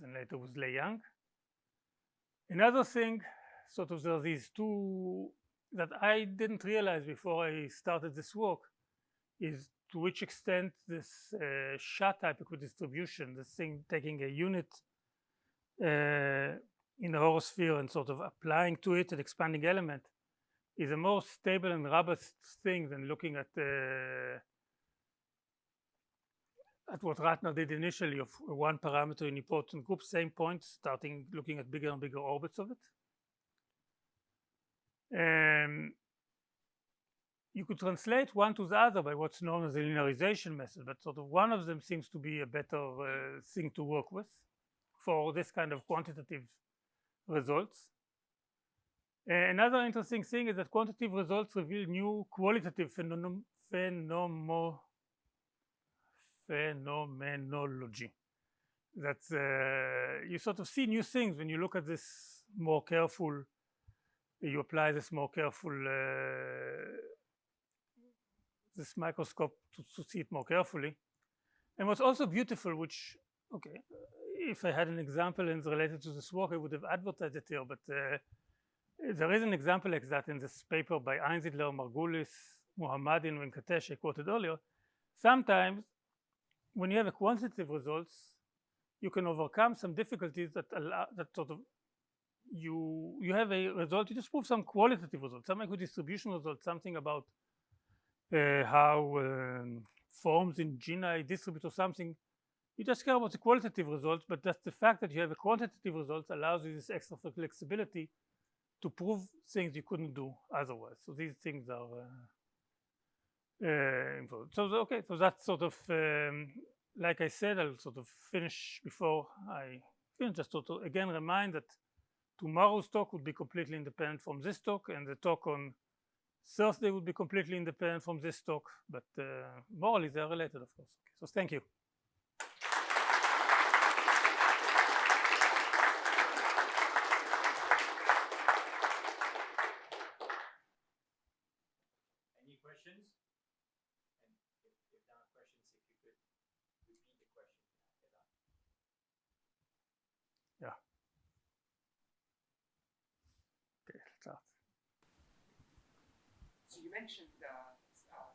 then later with Lei Yang. Another thing, sort of, there are these two that I didn't realize before I started this work, is to which extent this Shah-type equidistribution, this thing taking a unit in a horosphere and sort of applying to it an expanding element, is a more stable and robust thing than looking at what Ratner did initially of one parameter unipotent group, same point, starting looking at bigger and bigger orbits of it. You could translate one to the other by what's known as the linearization method, but sort of one of them seems to be a better thing to work with for this kind of quantitative results. Another interesting thing is that quantitative results reveal new qualitative phenomenology. That's you sort of see new things when you look at this more careful. You apply this more careful this microscope to see it more carefully. And what's also beautiful, which, okay, if I had an example and related to this work, I would have advertised it here, but there is an example like that in this paper by Einzidler, Margulis, Mohammadi, and Venkatesh I quoted earlier. Sometimes when you have a quantitative results, you can overcome some difficulties that sort of you have a result. You just prove some qualitative result, some equidistribution result, something about how forms in genii distribute or something. You just care about the qualitative results, but that's the fact that you have a quantitative result allows you this extra flexibility to prove things you couldn't do otherwise. So these things are important. So okay, so that's sort of like I said, I'll sort of finish before I finish. Just to again remind that tomorrow's talk would be completely independent from this talk, and the talk on Thursday would be completely independent from this talk, but morally they are related, of course. Okay, so thank you. Any questions? And if there are questions, if you could repeat the question after that. Yeah. Okay, let's start. So you mentioned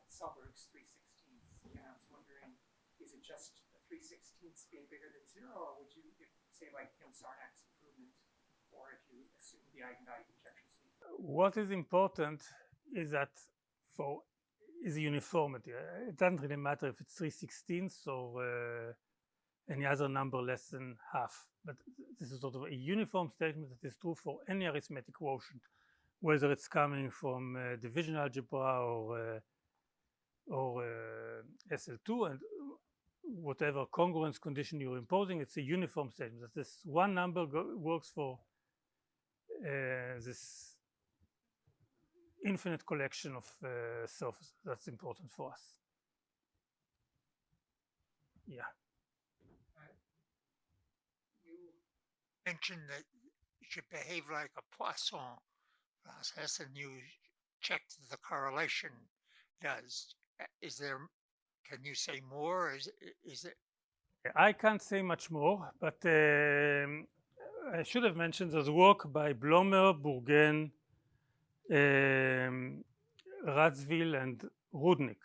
Selberg's 3/16, and I was wondering, is it just the 3/16 being bigger than 0, or would you say like Sarnak's improvement, or if you assume the eigenvalue conjecture C? What is important is that is uniformity. It doesn't really matter if it's 3/16 or any other number less than half, but this is sort of a uniform statement that is true for any arithmetic quotient, whether it's coming from division algebra or SL2, and whatever congruence condition you're imposing, it's a uniform statement that this one number works for this infinite collection of surfaces. That's important for us. Yeah. You mentioned that you should behave like a Poisson process, and you checked the correlation does. Is there? Can you say more? Is it? I can't say much more, but I should have mentioned there's work by Blomer, Bourgain, Radziwill, and Rudnick,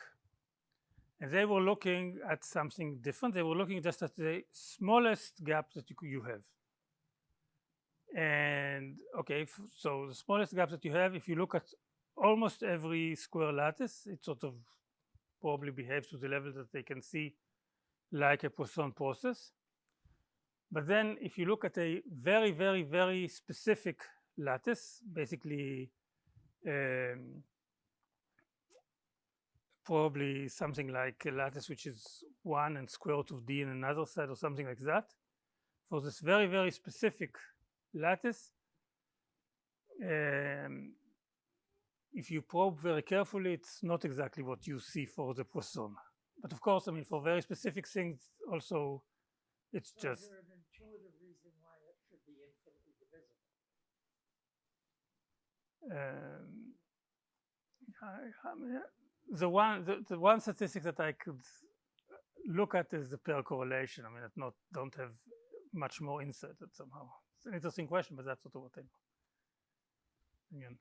and they were looking at something different. They were looking just at the smallest gap that you have. And okay, so the smallest gap that you have, if you look at almost every square lattice, it sort of probably behaves to the level that they can see like a Poisson process. But then if you look at a very, very, very specific lattice, basically probably something like a lattice which is 1 and square root of d in another side or something like that, for this very, very specific lattice, if you probe very carefully, it's not exactly what you see for the Poisson. But of course, I mean, for very specific things also, it's so just... Is there an intuitive reason why it should be infinitely divisible? I mean, the one statistic that I could look at is the pair correlation. I mean, I don't have much more insight that somehow. It's an interesting question, but that's sort of what I know. Again.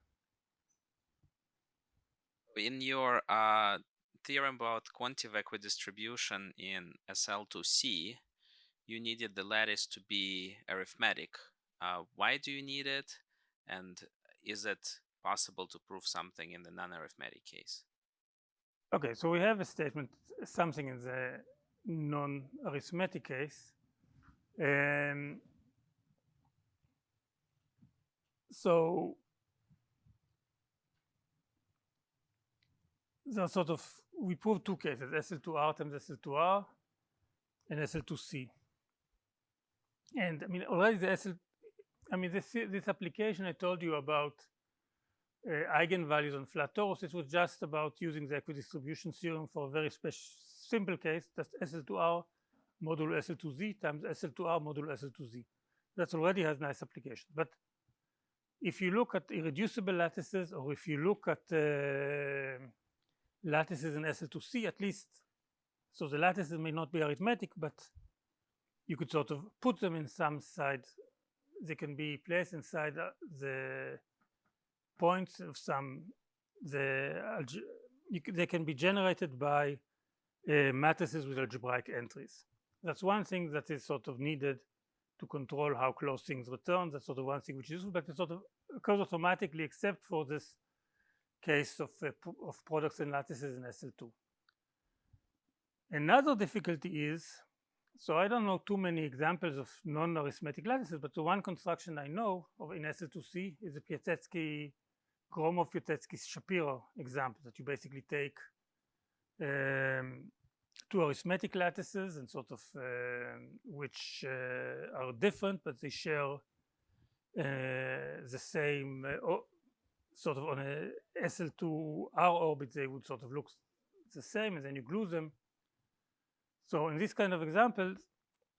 In your theorem about quantitative equidistribution in SL2C, you needed the lattice to be arithmetic. Why do you need it? And is it possible to prove something in the non-arithmetic case? Okay, so we have a statement, something in the non-arithmetic case. So there are sort of, we proved two cases, SL2R times SL2R and SL2C. And I mean, already this application I told you about eigenvalues on flat torus, it was just about using the equidistribution theorem for a very simple case, that's SL2R modulo SL2Z times SL2R modulo SL2Z. That already has nice applications. But if you look at irreducible lattices, or if you look at lattices in SL2C, at least, so the lattices may not be arithmetic, but you could sort of put them in some side. They can be placed inside the points of they can be generated by matrices with algebraic entries. That's one thing that is sort of needed to control how close things return. That's sort of one thing which is useful, but it sort of occurs automatically except for this case of products and lattices in SL2. Another difficulty is, so I don't know too many examples of non-arithmetic lattices, but the one construction I know of in SL2C is the Piasecki, Gromov-Piasecki-Shapiro example, that you basically take two arithmetic lattices and sort of which are different, but they share the same sort of on a SL2R orbit. They would sort of look the same, and then you glue them. So in this kind of example,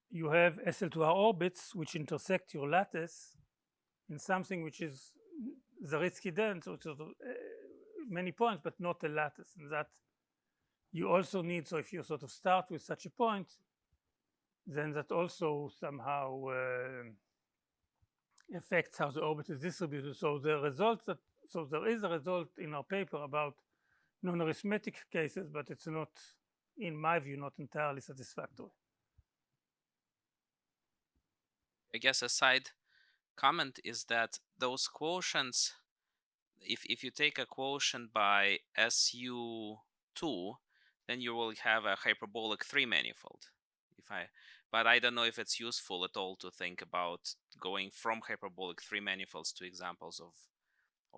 you have SL2R orbits which intersect your lattice in something which is Zariski dense, so sort of many points, but not a lattice. And that you also need, so if you sort of start with such a point, then that also somehow affects how the orbit is distributed. So the result that, so there is a result in our paper about non-arithmetic cases, but it's not, in my view, not entirely satisfactory. I guess a side comment is that those quotients, if you take a quotient by SU2, then you will have a hyperbolic 3 manifold. But I don't know if it's useful at all to think about going from hyperbolic 3 manifolds to examples of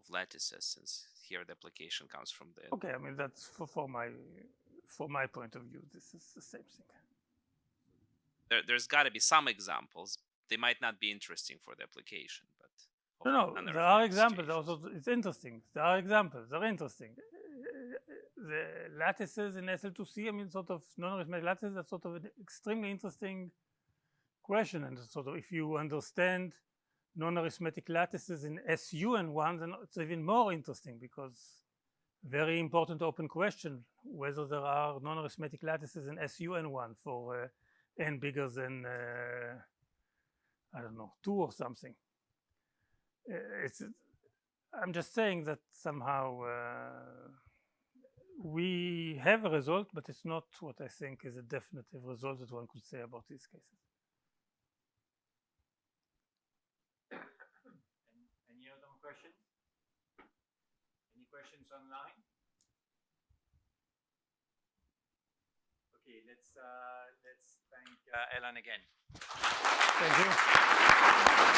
lattices, since here the application comes from the. Okay, I mean that's for my point of view, this is the same thing. There's got to be some examples. They might not be interesting for the application, but no, there are examples. Also, it's interesting. There are examples. They're interesting. The lattices in SL2C, I mean, sort of non-arithmetic lattices, that's sort of an extremely interesting question. And sort of, if you understand non-arithmetic lattices in SUN1, then it's even more interesting, because very important open question whether there are non-arithmetic lattices in SUN1 for n bigger than I don't know, 2 or something. I'm just saying that somehow we have a result, but it's not what I think is a definitive result that one could say about these cases. Any other questions? Any questions online? Okay, let's thank Elon again. Thank you.